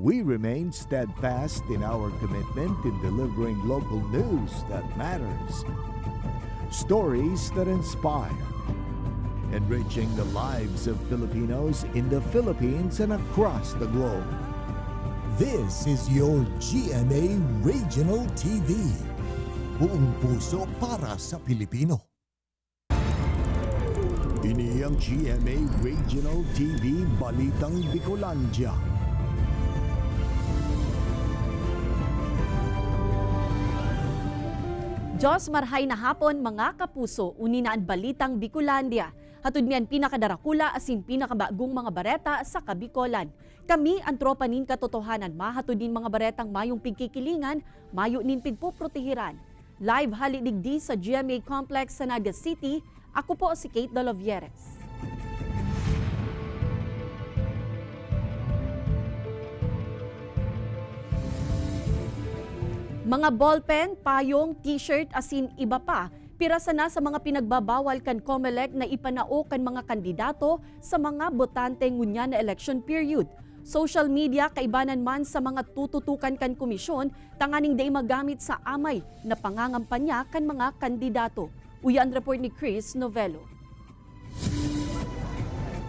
we remain steadfast in our commitment in delivering local news that matters, stories that inspire, enriching the lives of Filipinos in the Philippines and across the globe. This is your GMA Regional TV. Buong puso para sa Pilipino. Ini ang GMA Regional TV Balitang Bicolandia. Diyos marhay na hapon mga kapuso, uninaan Balitang Bicolandia. Hatod niyan pinakadarakula asin pinakabagong mga bareta sa Kabikolan. Kami ang tropa nin katotohanan, mahatod din mga baretang mayong pigkikilingan, mayo nin pigpoprotehiran. Live halidigdi sa GMA Complex sa Naga City, ako po si Kate Dolovieres. Mga ballpen, payong, t-shirt, asin iba pa, pirasa na sa mga pinagbabawal kan COMELEC na ipanao kan mga kandidato sa mga botante ngunya na election period. Social media kaibanan man sa mga tututukan kan komisyon, tanganing day magamit sa amay na pangangampanya kan mga kandidato. Uyan report ni Chris Novello.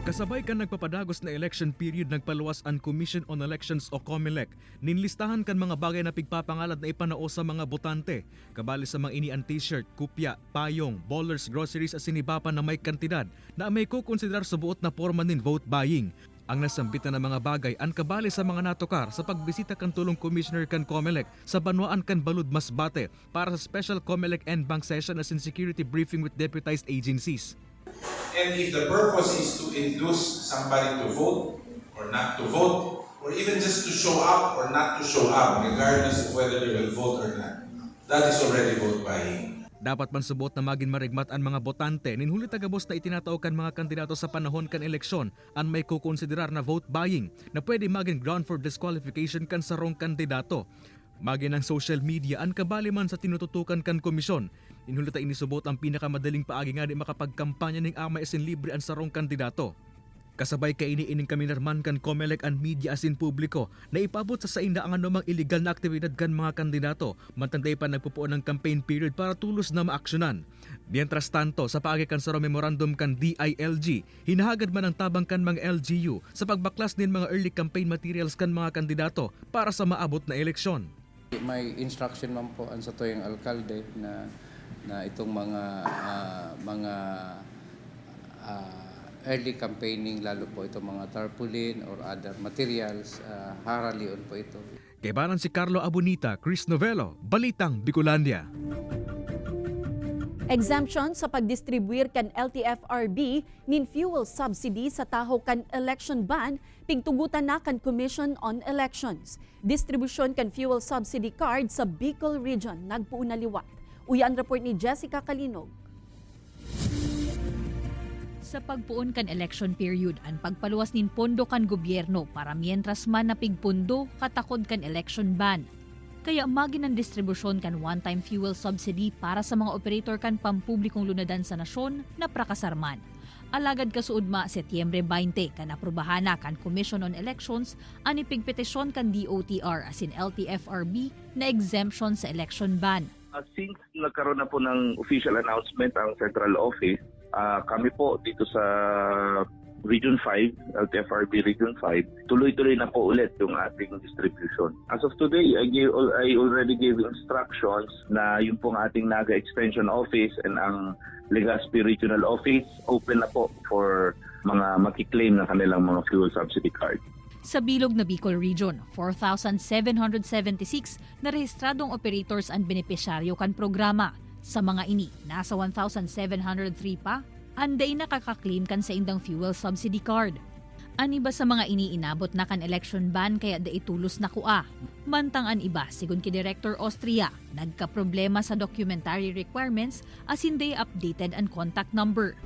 Kasabay kan nagpapadagos na election period, nagpaluwas ang Commission on Elections o COMELEC. Ninlistahan kan mga bagay na pigpapangalat na ipanao sa mga botante. Kabali sa mga inian t-shirt, kupya, payong, bowlers, groceries at sinibapan na may kantidad na may kukonsiderar sa buot na forma nin vote buying. Ang nasambitan ng mga bagay ang kabali sa mga natokar sa pagbisita kan tulong Commissioner kan COMELEC sa Banwaan kan Balud Masbate para sa special COMELEC and bank session as in security briefing with deputized agencies. And if the purpose is to induce somebody to vote or not to vote, or even just to show up or not to show up, regardless of whether they will vote or not, that is already vote buying. Dapat man subot na maging marigmat ang mga botante, ninhuli tagabos na itinatao kan mga kandidato sa panahon kan eleksyon ang may kukonsiderar na vote buying na pwede maging ground for disqualification kan sarong kandidato. Maging ang social media ang kabali man sa tinututukan kan komisyon. Inhulita inisubot ang pinakamadaling paagi nga di makapagkampanya ng amay asin libre ang sarong kandidato. Kasabay kay iniining kami narman kan COMELEC ang media asin publiko na ipabot sa sainda ang anumang illegal na aktibidad kan mga kandidato, mantanday pa nagpupuon ng campaign period para tulos na maaksyonan. Mientras tanto, sa paagi kan sarong memorandum kan DILG, hinahagad man ang tabang kan mga LGU sa pagbaklas din mga early campaign materials kan mga kandidato para sa maabot na eleksyon. May instruction man po ang sa toyong alkalde na itong mga early campaigning, lalo po itong mga tarpaulin or other materials, haralion po ito. Kaibanan si Carlo Abonita, Chris Novello, Balitang Bicolandia. Exemption sa pagdistribuir kan LTFRB nin fuel subsidy sa taho kan election ban, pigtugutan na kan Commission on Elections. Distribution kan fuel subsidy card sa Bicol Region, nagpuuna liwat. Uyan report ni Jessica Kalinog. Sa pagpuon kan election period, ang pagpaluwas nin pondo kan gobyerno para mientras man napigpundo katakod kan election ban. Kaya magin ang distribusyon kan one-time fuel subsidy para sa mga operator kan pampublikong lunadan sa nasyon na prakasarman. Alagad kasuod ma Setyembre 20 kan aprubahan na kan Commission on Elections ang ipigpetisyon kan DOTR asin LTFRB na exemption sa election ban. Since nagkaroon na po ng official announcement ang Central Office, kami po dito sa Region 5, LTFRB Region 5, tuloy-tuloy na po ulit yung ating distribution. As of today, I already gave instructions na yung pong ating Naga Extension Office and ang Legazpi Regional Office open na po for mga makiklaim ng kanilang mga fuel subsidy card. Sa bilog na Bicol Region, 4,776 na rehistradong operators ang benepisyaryo kan programa. Sa mga ini, nasa 1,703 pa, anday nakakaklaim kan sa indang fuel subsidy card. An iba sa mga ini inabot na kan election ban kaya da itulos na kua. Mantang an iba, sigun ki Director Austria, nagka-problema sa documentary requirements as hindi updated ang contact number.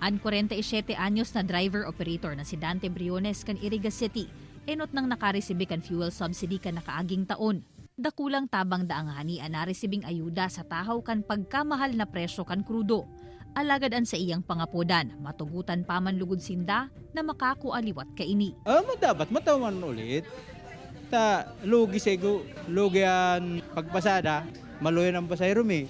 Ang 47 anyos na driver-operator na si Dante Briones kan Iriga City, enot nang nakaresibik kan fuel subsidy kan nakaaging taon. Dakulang tabang daanghani ang naresibing ayuda sa tahaw kan pagkamahal na presyo kan krudo. Alagad an sa iyang pangapodan, matugutan pa man lugod sinda na makakualiwat kaini. Dapat matawan ulit. Lugi sego, lugi ang pagpasada, maluyan ang pasayro mi.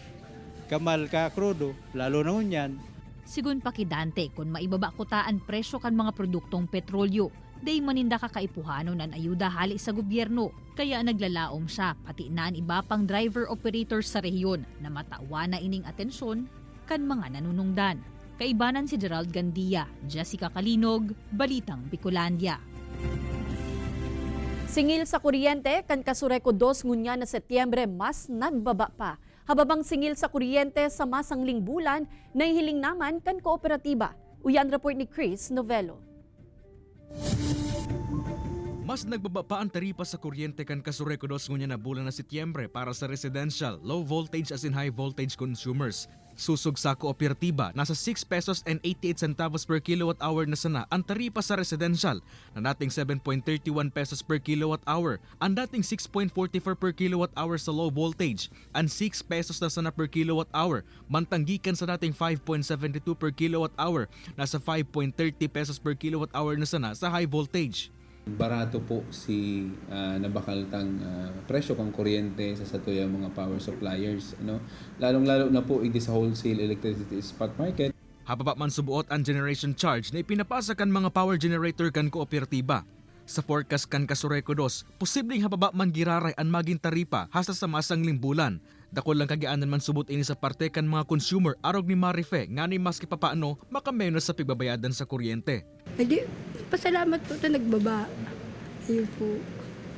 Kamal ka krudo, lalo na yan. Sigun pakidante kung maibaba kutaan presyo kan mga produktong petrolyo, day maninda kakaipuhanon ang ayuda hali sa gobyerno. Kaya naglalaom siya pati na ang iba pang driver-operators sa rehiyon na matawa na ining atensyon kan mga nanunungdan. Kaibanan si Gerald Gandia, Jessica Kalinog, Balitang Bicolandia. Singil sa kuryente kan Kasureko 2 ngunya na Setyembre mas nagbaba pa. Hababang singil sa kuryente sa masangling bulan, nahihiling naman kan kooperatiba. Uyan report ni Chris Novello. Mas nagbaba pa ang taripa sa kuryente kan Kasureko 2 ngunya na bulan na Setyembre para sa residential, low voltage as in high voltage consumers. Susog sa kooperatiba, nasa 6 pesos and 88 centavos per kilowatt hour na sana ang taripa sa residential na dating 7.31 pesos per kilowatt hour, ang dating 6.44 per kilowatt hour sa low voltage, and 6 pesos na sana per kilowatt hour, mantanggikan sa dating 5.72 per kilowatt hour, nasa 5.30 pesos per kilowatt hour na sana sa high voltage. Barato po si nabakaltang presyo kang kuryente sa satuyang mga power suppliers, lalong-lalo na po iti sa wholesale electricity spot market. Hababa man subuot ang generation charge na ipinapasa kan mga power generator kan kooperatiba. Sa forecast kan Kasureko 2, posibleng hababa man giraray ang maging taripa hasta sa masangling bulan. Dakol lang kagianan man subot ini sa parte kan mga consumer arog ni Marife nga ni maski papaano makamenos sa pigbabayadan sa kuryente. Hindi, pasalamat po na nagbaba. Ayun po.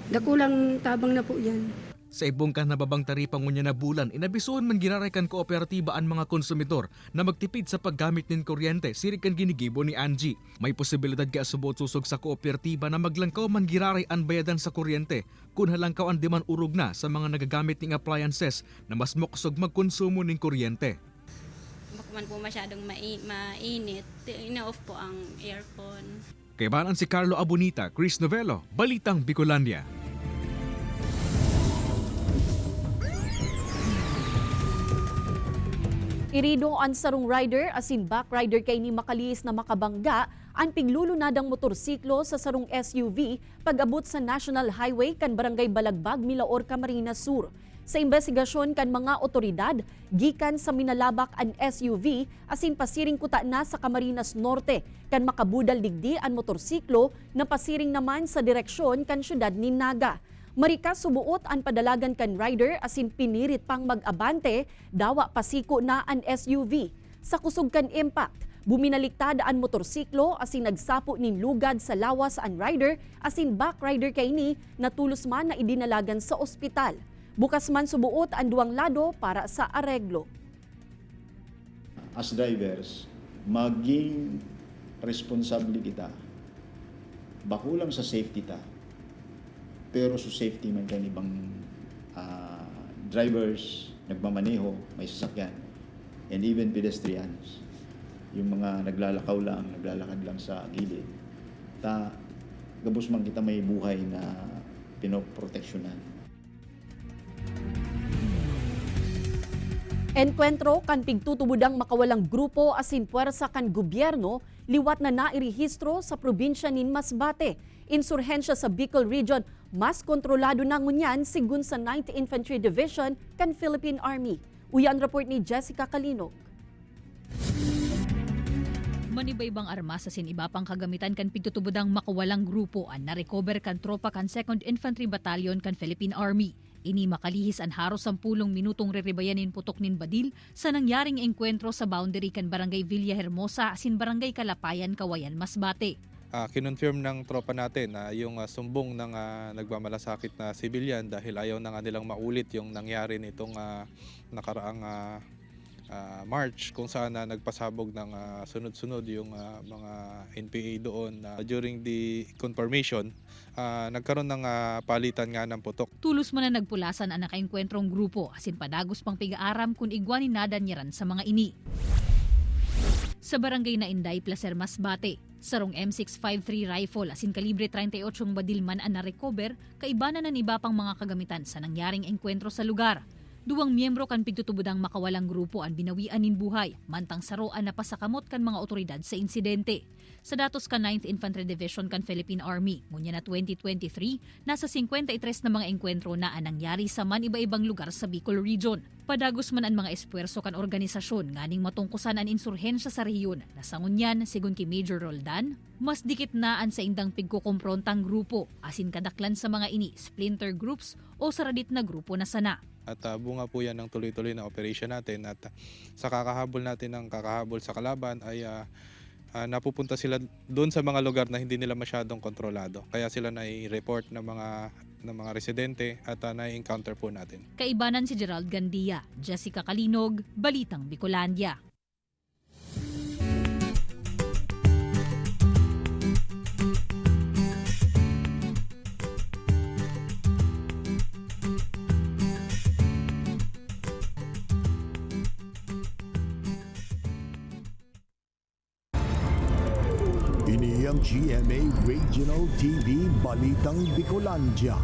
Dakulang tabang na po yan. Sa ibong kan nababang taripang ngunya na bulan, inabisuhan man giraray kan kooperatiba ang mga konsumidor na magtipid sa paggamit nin kuryente, sirig kan ginigibo ni Angie. May posibilidad kaya subot susog sa kooperatiba na maglangkaw man giraray ang bayadan sa kuryente kung halangkaw ang diman urog na sa mga nagagamit ning appliances na mas moksog magkonsumo ning kuryente. Bakman po masyadong mainit, ina-off po ang aircon. Kaibanan si Carlo Abonita, Chris Novello, Balitang Bicolandia. Irido ang sarong rider asin back rider kay ni makalis na makabangga ang piglulunadang motorsiklo sa sarong SUV pag-abot sa National Highway kan Barangay Balagbag, Milaor, Camarines Sur. Sa investigasyon kan mga otoridad, gikan sa minalabak ang SUV asin pasiring kuta na sa Camarines Norte kan makabudal digdi ang motorsiklo na pasiring naman sa direksyon kan syudad ni Naga. Marika subuot ang padalagan kan rider asin pinirit pang mag-abante, dawa pasiko na ang SUV. Sa kusog kan impact, buminaliktad ang motorsiklo asin nagsapo nin lugad sa lawas ang rider asin back rider kay ni natulos man na idinalagan sa ospital. Bukas man subuot ang duwang lado para sa areglo. As drivers, maging responsable kita. Bakulang sa safety ta. Pero sa safety man kan ibang drivers, nagmamaneho, may sasakyan, and even pedestrians. Yung mga naglalakaw lang, naglalakad lang sa gilid. Gabos man kita may buhay na pinoproteksyonan. Enkwentro kan pigtutubudang makawalang grupo asin puwersa kan gobyerno liwat na nairehistro sa probinsya nin Masbate. Insurhensya sa Bicol Region mas kontrolado na ngunyan sigun sa 9th Infantry Division kan Philippine Army. Uyan report ni Jessica Kalinog. Manibaybang armas sa iba pang kagamitan kan pigtutubudang makawalang grupo ang narecover kan tropa kan 2nd Infantry Battalion kan Philippine Army. Ini makalihis ang haros 10 minutong reribayanin putok nin Badil sa nangyaring engkwentro sa boundary kan Barangay Villahermosa asin Barangay Kalapayan, Kawayan, Masbate. Kinonfirm ng tropa natin na yung sumbong ng nagmamalasakit na civilian dahil ayaw na nga nilang maulit yung nangyari nitong nakaraang March kung saan nagpasabog ng sunod-sunod yung mga NPA doon. During the confirmation, nagkaroon ng palitan nga ng putok. Tulos man na nagpulasan ang nakaengkwentrong grupo asin padagos pang pigaaram kung igwanin nadan niyaran sa mga ini. Sa barangay na Inday, Placer, Masbate, sarong M653 rifle asin kalibre 38 badil man ang narecover, kaibanan ng iba pang mga kagamitan sa nangyaring engkwentro sa lugar. Duwang miyembro kan pigtutubudang makawalang grupo ang binawian nin buhay, mantang saroan na pasakamot kan mga otoridad sa insidente. Sa datos kan 9th Infantry Division kan Philippine Army, ngunya na 2023, nasa 53 na mga engkwentro na ang nangyari sa man iba-ibang lugar sa Bicol Region. Padagos man ang mga espuerso kan organisasyon nganing matungkusan ang insurhensya sa rehiyon. Nasangunyan, sigun ki Major Roldan, mas dikit na ang sa indang pigkukomprontang grupo, asin kadaklan sa mga ini, splinter groups o saradit na grupo na sana. At bunga po yan ng tuloy-tuloy na operation natin at sa kakahabol natin ng kakahabol sa kalaban ay napupunta sila doon sa mga lugar na hindi nila masyadong kontrolado. Kaya sila nai-report ng mga residente at nai-encounter po natin. Kaibanan si Gerald Gandia, Jessica Kalinog, Balitang Bicolandia. Ini ang GMA Regional TV Balitang Bicolandia.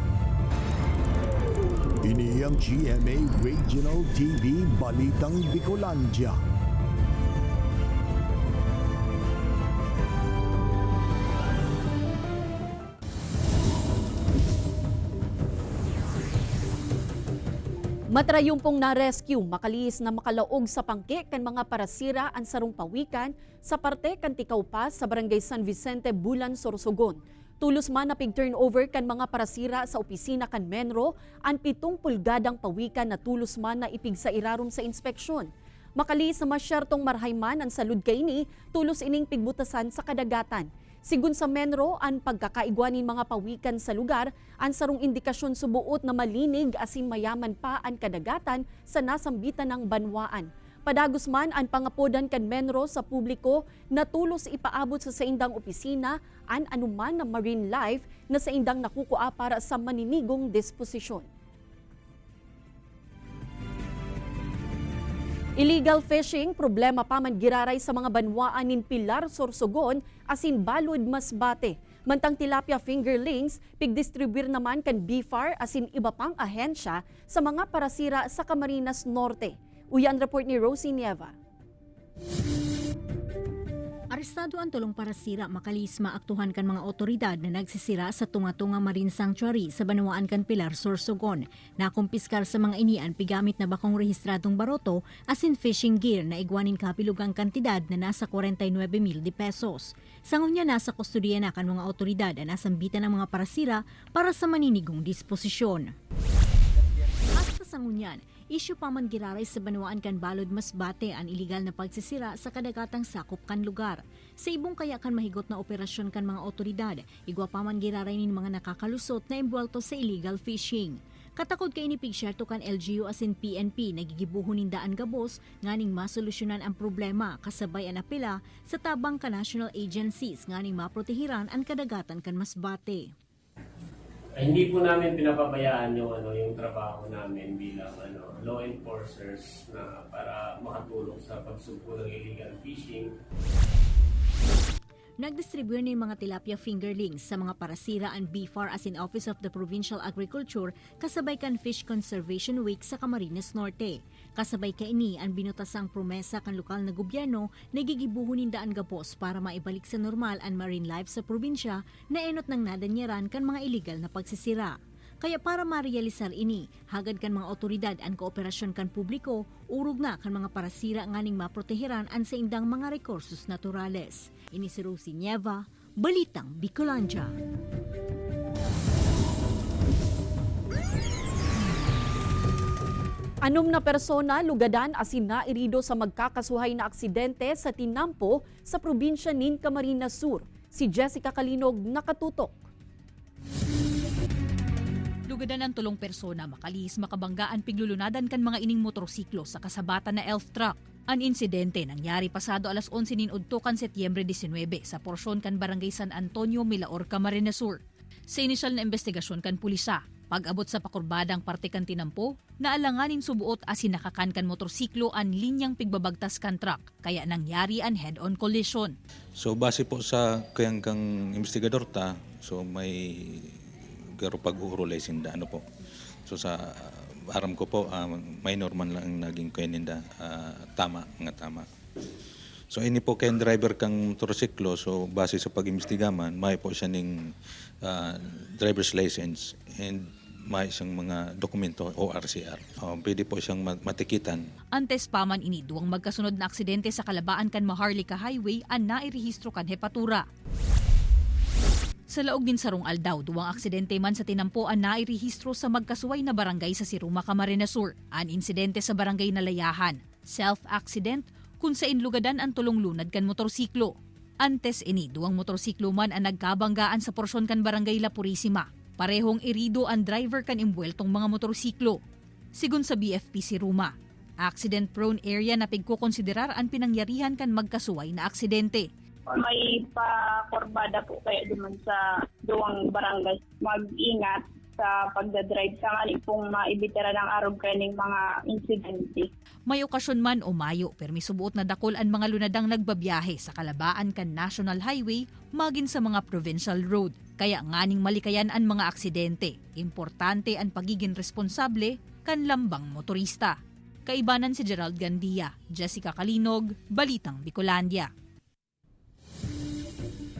Ini ang GMA Regional TV Balitang Bicolandia. Matrayumpong na-rescue, makalis na makalaog sa pangke kan mga parasira ang sarong pawikan sa parte kan Tikaupas sa Barangay San Vicente, Bulan, Sorsogon. Tulos man na pig-turnover kan mga parasira sa opisina kan Menro, ang 7 pulgadang pawikan na tulos man na ipig sa irarom sa inspeksyon. Makalis na masyartong marhayman ang salud kaini, tulos ining pigbutasan sa kadagatan. Sigun sa Menro, ang pagkakaigwanin mga pawikan sa lugar, ang sarong indikasyon subuot na malinig asin mayaman pa ang kadagatan sa nasambitan ng banwaan. Padagos man ang pangapodan kan Menro sa publiko na tulos ipaabot sa saindang opisina ang anuman na marine life na saindang nakukua para sa maninigong disposisyon. Illegal fishing, problema pa man giraray sa mga banwaan nin Pilar, Sorsogon, asin Balud, Masbate. Mantang tilapia fingerlings, pigdistribute naman kan BFAR asin iba pang ahensya sa mga parasira sa Camarines Norte. Uyan report ni Rosie Nieva. Arestado ang tulong parasira makalis maaktuhan kan mga otoridad na nagsisira sa Tunga-Tunga Marine Sanctuary sa Banwaan kan Pilar, Sorsogon. Nakumpiskar sa mga inian pigamit na bakong rehistradong baroto asin fishing gear na igwanin kapilugang kantidad na nasa 49,000 pesos. Sangunya nasa kustodiya na kan mga otoridad ang nasambitan ng mga parasira para sa maninigong disposisyon. Hasta sangunyan, isyu pa man giraray sa Banwaan kan Balud, Masbate ang iligal na pagsisira sa kadagatang sakop kan lugar. Sa ibong kaya kan mahigot na operasyon kan mga otoridad, igwa pa man giraray nin mga nakakalusot na imbwelto sa illegal fishing. Katakod kay inipigsyerto kan LGU asin PNP nagigibuhon nin daan gabos nganing masolusyonan ang problema kasabay ang apela sa tabang ka national agencies nganing maprotehiran ang kadagatan kan Masbate. Hindi po namin pinapabayaan yung trabaho namin bilang law enforcers na para makatulong sa pagsugpo ng illegal fishing. Nagdistribute ng mga tilapia fingerlings sa mga parasira ang BFAR as in Office of the Provincial Agriculture kasabay kan Fish Conservation Week sa Camarines Norte. Kasabay kaini ang binutasang promesa kan lokal na gobyerno na gigibuhunin daan gapos para maibalik sa normal ang marine life sa probinsya na enot ng nadanyaran kan mga illegal na pagsisira. Kaya para marealisar ini, hagad kan mga otoridad ang kooperasyon kan publiko, urog na kan mga parasira nganing maproteheran ang sa indang mga rekursos naturales. Ini si Rosie Nieva, Balitang Bicolandia. Anom na persona lugadan asin nairido sa magkakasuhay na aksidente sa Tinampo sa probinsya nin Camarines Sur. Si Jessica Kalinog nakatutok. Lugadan ang tulong persona makalis makabanggaan piglulunadan kan mga ining motorsiklo sa kasabatan na elf truck. Ang insidente nangyari pasado alas 11 nin udto kan Setyembre 19 sa porsyon kan Barangay San Antonio, Milaor, Camarines Sur. Sa inisyal na investigasyon kan pulisa, pag-abot sa pakurbadang parte kan Tinampo, naalanganin subuot asin nakakan kan motorsiklo ang linyang pigbabagtas kan truck, kaya nangyari ang head-on collision. So base po sa kayang kang investigador so may garo pag-uurulay sinda po. So sa aram ko po, minor man lang naging kuyaninda, tama. So ini po kayong driver kang motorsiklo, so base sa pag-imbestigaman, may po siya ng driver's license and may isang mga dokumento o RCR. Pwede po siyang matikitan. Antes pa man ini duwang magkasunod na aksidente sa kalabaan kan Maharlika Highway ang nairehistro kan hepatura. Sa laog din sarong aldaw, duwang aksidente man sa tinampo ang nairehistro sa magkasuway na barangay sa Siruma, Camarines Sur. An insidente sa barangay Nalayahan, self-accident kung sa inlugadan ang tulong lunad kan motorsiklo. Antes ini, duwang motorsiklo man ang nagkabanggaan sa porsyon kan barangay La Purisima. Parehong irido ang driver kan imbueltong mga motorsiklo. Sigun sa BFP Siruma, accident-prone area na pigkukonsiderar ang pinangyarihan kan magkasuway na aksidente. May pa-korbada po kayo duman sa duwang barangay. Mag-ingat sa pagdadrive sa ngayon pong maibitira ng arog kaning mga insidente. May okasyon man o mayo, permi subuot na dakol ang mga lunadang nagbabiyahe sa kalabaan kan National Highway magin sa mga provincial road. Kaya nganing malikayan ang mga aksidente. Importante ang pagiging responsable kan lambang motorista. Kaibanan si Gerald Gandia, Jessica Kalinog, Balitang Bicolandia.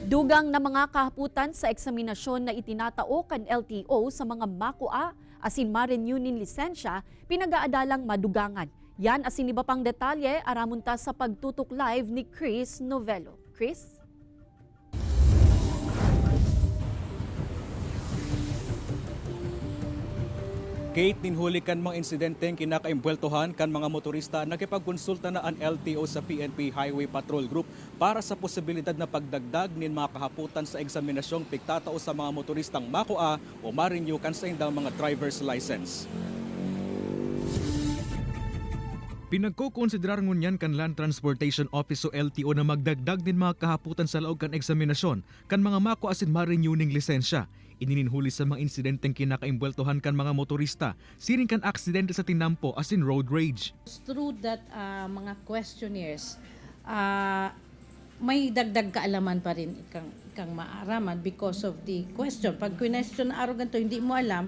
Dugang na mga kahaputan sa eksaminasyon na itinatao kan LTO sa mga makua asin ma-renew nin lisensya, pinag-aadalang madugangan. Yan asin iba pang detalye aramon ta sa pagtutok live ni Chris Novello. Chris? Kate, ninhuli kan mga insidenteng kinakaimbweltohan kan mga motorista nakipagkonsulta na ang LTO sa PNP Highway Patrol Group para sa posibilidad na pagdagdag nin mga kahaputan sa eksaminasyong pigtatao sa mga motoristang makua o ma-renew kan sa indang mga driver's license. Pinagkukonsiderar ngunyan kan Land Transportation Office o LTO na magdagdag din mga kahaputan sa laog kan eksaminasyon kan mga makua asin ma-renew ning lisensya. Inininhuli sa mga insidenteng kinakaimbweltohan kan mga motorista, siring kan aksidente sa tinampo asin road rage. Through that mga questionnaires, may dagdag kaalaman pa rin kang maaraman because of the question. Pag question na araw ganito, hindi mo alam,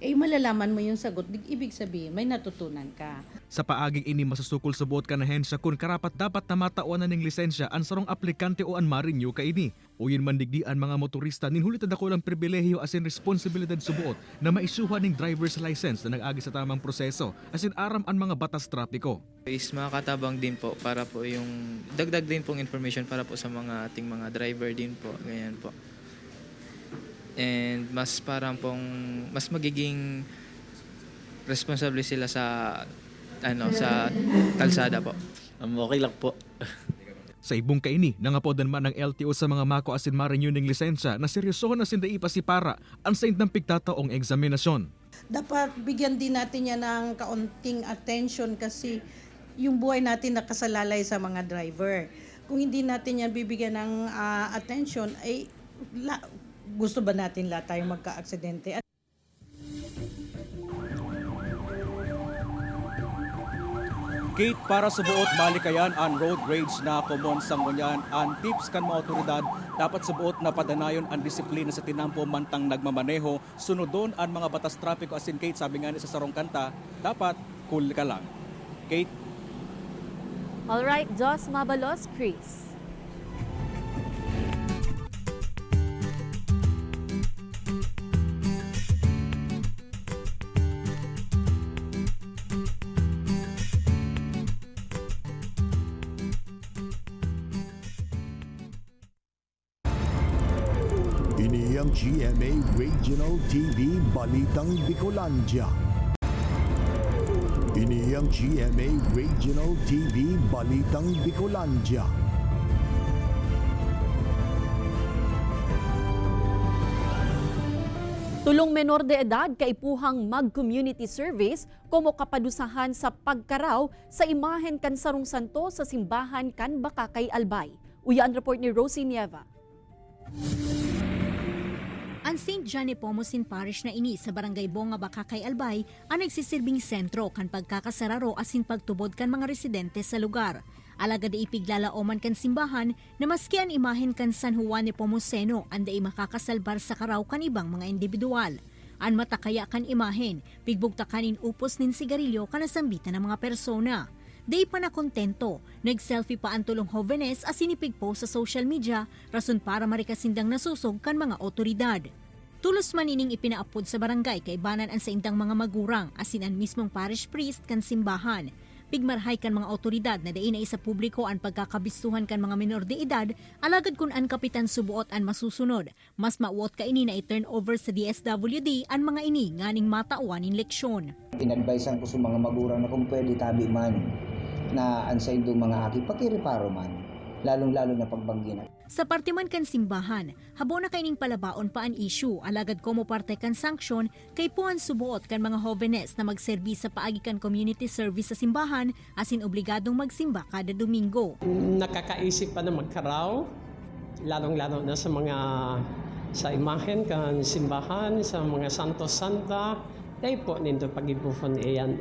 malalaman mo yung sagot, ibig sabihin, may natutunan ka. Sa paaging ini masusukol sa buot kan ahensya kung karapat dapat na matauan na ning lisensya ang sarong aplikante o ang ma-renew ka ini. Uyin man digdian mga motorista ninhulit na dakulang pribilehiyo asin responsibilidad subuot na maisuhan ning driver's license na nag-agi sa tamang proseso asin aram ang mga batas trapiko. Is makakatabang din po para po yung dagdag din pong information para po sa mga ating mga driver din po, ganyan po. And mas parang pong mas magiging responsable sila sa sa kalsada po. Okay lang po. Sa ibong kaini, nangapodan man ng LTO sa mga mako asin ma-renew ning lisensya na seryosohon na sindai pasipara ang sa indang pigtataong eksaminasyon. Dapat bigyan din natin yan ng kaunting attention kasi yung buhay natin nakasalalay sa mga driver. Kung hindi natin yan bibigyan ng attention, gusto ba natin lahat tayong magka-aksidente? Kate, para subuot malikayan ang road rage na common sa ngunyan, ang tips kan mga otoridad dapat subuot na padanayon ang disiplina sa tinampo mantang nagmamaneho, sunodon ang mga batas trapiko asin Kate, sabi nga ni sa sarong kanta, dapat cool ka lang. Kate? Alright, Jos Mabalos, Chris. Ini ang GMA Regional TV Balitang Bicolandia. Ini ang GMA Regional TV Balitang Bicolandia. Tulong menor de edad kaipuhang mag-community service komo kapadusahan sa pagkaraw sa imahen kan Sarong Santo sa simbahan kan Bakakay Albay. Uyan report ni Rosie Nieva. Ang St. John Nepomucene Parish na ini sa Barangay Bonga, Bakakay Albay ang nagsisilbing sentro kan pagkakasararo asin pagtubod kan mga residente sa lugar. Alagad ipiglalaoman kan simbahan na maski ang imahen kan San Juan Nepomuceno anday makakasalbar sa karaw kan ibang mga individual. an matakaya kan imahen, pigbugta kanin upos nin sigarilyo kanasambitan ng mga persona. Day pa na kontento, nag-selfie pa ang tulong Jovenes as sinipigpost sa social media, rason para marikasindang nasusog kan mga otoridad. Tulos manining ipinaapod sa barangay kay banan ang sa indang mga magurang asin ang mismong parish priest kan simbahan. Pigmarhay kan mga otoridad na dain na isa publiko ang pagkakabistuhan kan mga menor de edad, alagad kun ang kapitan subuot ang masusunod. Mas mauot ka ini na i-turn over sa DSWD ang mga ini nganing matauan in leksyon. Inadvisean ko sa mga magurang na kung pwede tabi man na ansa indong mga aki pakireparo man, lalong-lalo na pagbangginan. Sa parte man kan simbahan, habo na kaining palabaon pa ang issue, alagad ko mo parte kan sanksyon kay puan subuot kan mga Jovenes na magserbi sa paagi kan community service sa simbahan asin obligadong magsimba kada Domingo. Nakakaisip pa na magkaraw, lalong-lalo na sa imahen kan simbahan, sa mga santo-santa, dahil po nito pag-ibufon iyan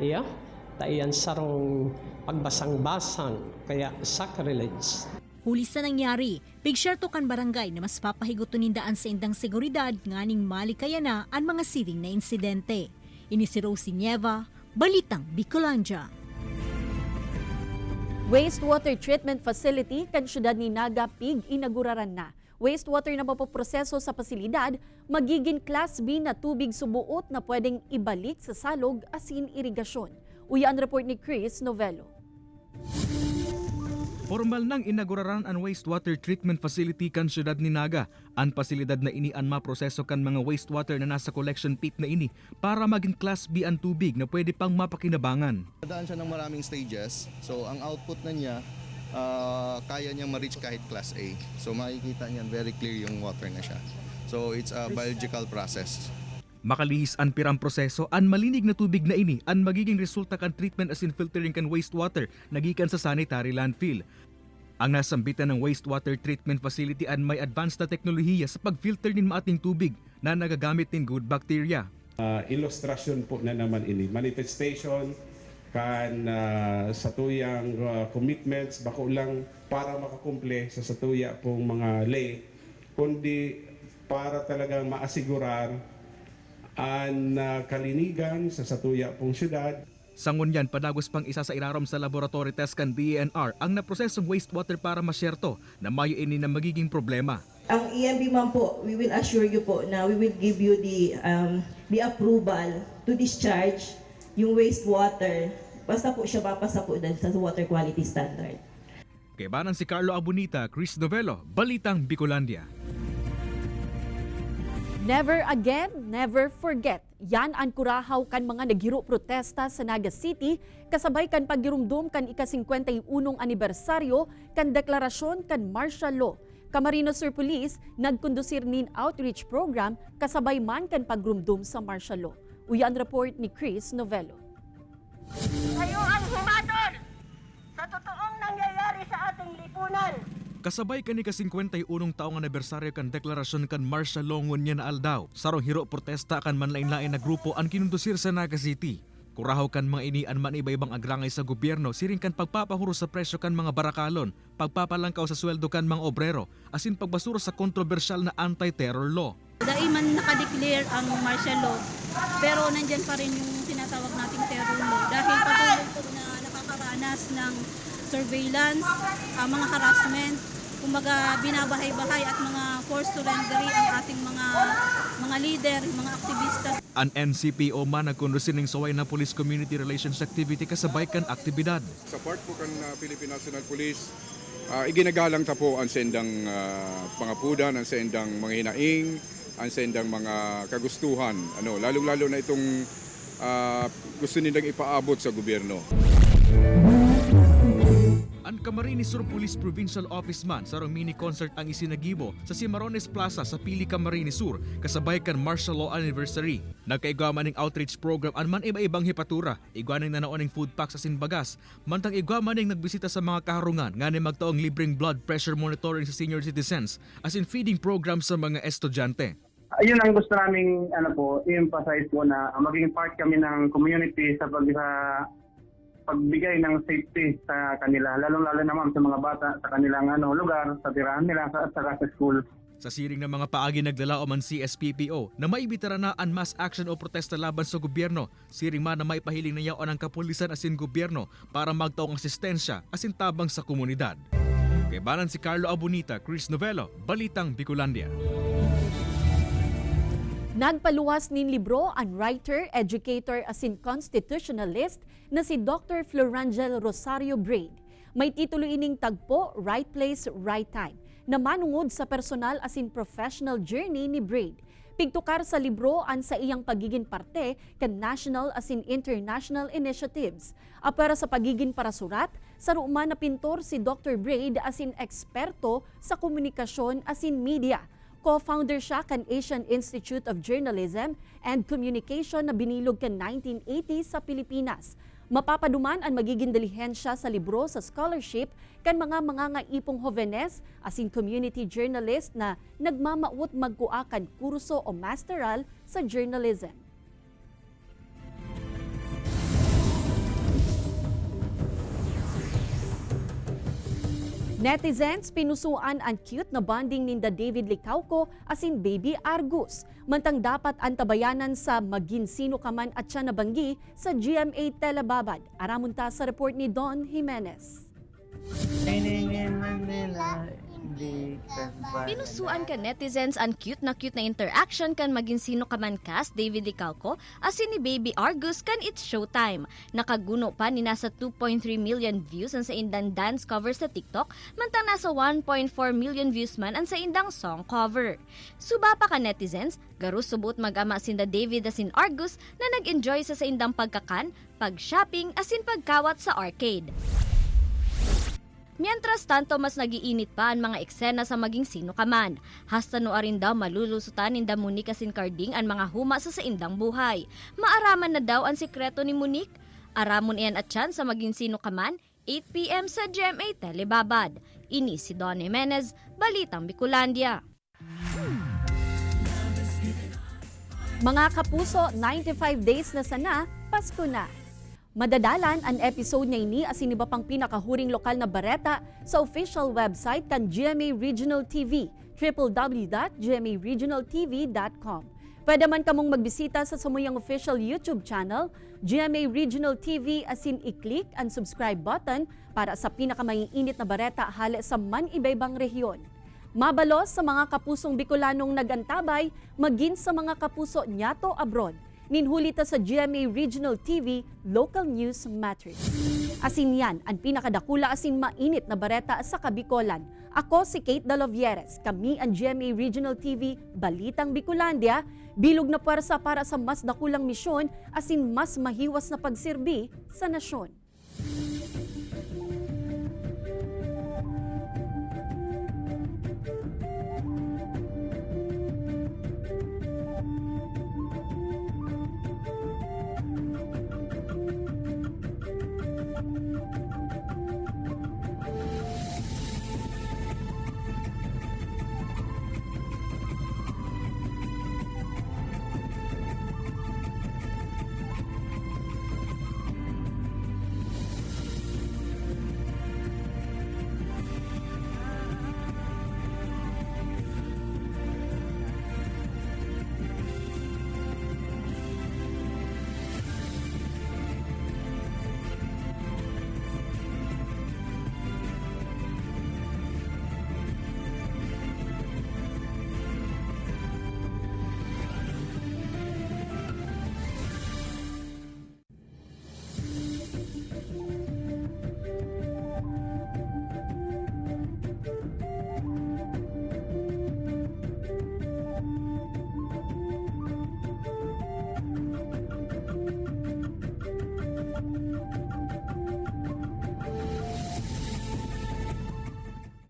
tayan sarong pagbasang-basang, kaya sacrilege. Huli sa nangyari, pigsyerto kan barangay na mas papahiguto nindaan sa indang seguridad nganing malikaya na ang mga siring na insidente. Ini si Rosie Nieva, Balitang Bicolanja. Wastewater treatment facility kan syudad ni Naga Pig inaguraran na. Wastewater na mapoproseso sa pasilidad, magiging Class B na tubig subuot na pwedeng ibalik sa salog asin irigasyon. Uya ang report ni Chris Novello. Formal nang inauguraran ang wastewater treatment facility kan syudad ni Naga. Ang pasilidad na ini ang maproseso kan mga wastewater na nasa collection pit na ini para maging Class B ang tubig na pwede pang mapakinabangan. Dadaan siya ng maraming stages, so ang output na niya kaya niya ma-reach kahit Class A. So makikita niyan very clear yung water na siya. So it's a biological process. Makalihis ang pirang proseso, ang malinig na tubig na ini ang magiging resulta kan treatment as in filtering kan wastewater nagikan sa sanitary landfill. Ang nasambitan ng wastewater treatment facility ang may advanced na teknolohiya sa pag-filter nin maating tubig na nagagamit nin good bacteria. Ilustrasyon po na naman ini, manifestation kan sa tuyang commitments bako lang para makakumple sa satuya pong mga lay, kundi para talagang maasigurar ang kalinigan sa satuya pong syudad. Sangunyan, padagos pang isa sa ilarom sa laboratory test kan DENR ang naprosesong wastewater para masyerto na mayo ini na magiging problema. Ang EMB man po, we will assure you po na we will give you the approval to discharge yung wastewater. Basta po siya mapasa po sa water quality standard. Kay banan si Carlo Abunita, Chris Novello, Balitang Bicolandia. Never again, never forget. Yan ang kurahaw kan mga naghiro protesta sa Naga City kasabay kan paggirumdum kan ika-51 anibersaryo kan deklarasyon kan martial law. Camarines Sur Police nagkondusir nin outreach program kasabay man kan pagrumdum sa martial law. Uyan report ni Chris Novello. Kayo ang humatol sa totoong nangyayari sa ating lipunan. Kasabay kani ka-51 taong anibersaryo kan deklarasyon kan martial law ngunyan na aldaw. Sarong hiro protesta kan manlain-lain na grupo ang kinundusir sa Naga City. Kurahaw kan mga inian man iba-ibang agrangay sa gobyerno, siring kan pagpapahuro sa presyo kan mga barakalon, pagpapalangkaw sa sweldo kan mga obrero, asin pagbasura sa kontrobersyal na anti-terror law. Daiman nakadeclare ang martial law, pero nandyan pa rin yung tinatawag nating terror law dahil patuloy po na nakakaranas ng surveillance, mga harassment, kumbaga binabahay-bahay at mga forced surrendery ang ating mga leader, mga aktivistas. An NCPO man nagkondusin ng saway na police community relations activity kasabay kan aktibidad. Sa part po kan Philippine National Police, iginagalang ta po ang sendang pangapudan, ang sendang mga hinaing, ang sendang mga kagustuhan, lalong-lalo na itong gusto nilang ipaabot sa gobyerno. Ang Camarines Sur Police Provincial Office man sarong mini concert ang isinagibo sa Cimarrones Plaza sa Pili, Camarines Sur kasabay kan martial law anniversary. Nagkaigwaman ng outreach program an man iba-ibang hipatura, igwaning nanaon ng food packs sa sinbagas, mantang igwaman ng nagbisita sa mga kaharungan nga ni magtaong libreng blood pressure monitoring sa senior citizens as in feeding program sa mga estudyante. Ayun ang gusto naming i-emphasize po na maging part kami ng community sa pagbigay ng safety sa kanila, lalong-lalo naman sa mga bata sa kanilang lugar, sa tirahan nila at sa school. Sa siring ng mga paagi nagdala man CSPPO na maibitara na ang mass action o protesta laban sa gobyerno, siring man na maipahiling na yaon ang kapulisan asin gobyerno para magtaong asistensya asin tabang sa komunidad. Kay banan si Carlo Abunita, Chris Novello, Balitang Bicolandia. Nagpaluwas nin libro ang writer, educator asin constitutionalist na si Dr. Florangel Rosario Braid. May titulo ining tagpo, Right Place, Right Time, na manungod sa personal asin professional journey ni Braid. Pigtukar sa libro an sa iyang pagiging parte kan national asin international initiatives. Apara sa pagiging parasurat, sa ruman na pintor si Dr. Braid asin eksperto sa komunikasyon asin media. Co-founder siya kan Asian Institute of Journalism and Communication na binilog kan 1980 sa Pilipinas. Mapapaduman ang magiging dilihensya sa libro sa scholarship kan mga ipong jovenes asin community journalist na nagmamaut magkuakan kurso o masteral sa journalism. Netizens pinusuan ang cute na bonding ninda David Licauco asin Baby Argus. Mantang dapat antabayanan sa maging sino ka man at siya nabanggi sa GMA Telebabad. Aramunta sa report ni Don Jimenez. Pinusuan ka netizens ang cute na interaction kan maging sino ka man cast David Licauco asin ni Baby Argus kan It's Showtime. Nakaguno pa ni nasa 2.3 million views ang sa indang dance cover sa TikTok, mantang nasa 1.4 million views man ang sa indang song cover. Suba pa ka netizens, garus subot mag-ama sinda David asin Argus na nag-enjoy sa indang pagkakan, pag-shopping asin pagkawat sa arcade. Mientras tanto, mas nagiinit pa ang mga eksena sa maging sino ka man. Hasta no arin daw malulusutan ni Monique asin Carding ang mga huma sa indang buhay. Maaraman na daw ang sikreto ni Monique. Aramon iyan at tiyan sa maging sino ka man, 8 p.m. sa GMA Telebabad. Ini si Don Jimenez, Balitang Bicolandia. Mga kapuso, 95 days na sana, Pasko na. Madadalan ang episode niya ini asin iba pang pinakahuring lokal na bareta sa official website kan GMA Regional TV, www.gmaregionaltv.com. Pwede man kamong magbisita sa samuyang official YouTube channel, GMA Regional TV asin i-click ang subscribe button para sa pinakamaiinit na bareta hali sa man-ibaybang rehiyon. Mabalos sa mga kapusong Bicolanong nagantabay, maging sa mga kapuso nyato abroad. Ninhulita sa GMA Regional TV Local News Matrix. Asin yan ang pinakadakula asin mainit na bareta sa Kabikolan. Ako si Kate Dalovieres, kami ang GMA Regional TV Balitang Bicolandia, bilog na puwersa para sa mas dakulang misyon asin mas mahiwas na pagsirbi sa nasyon.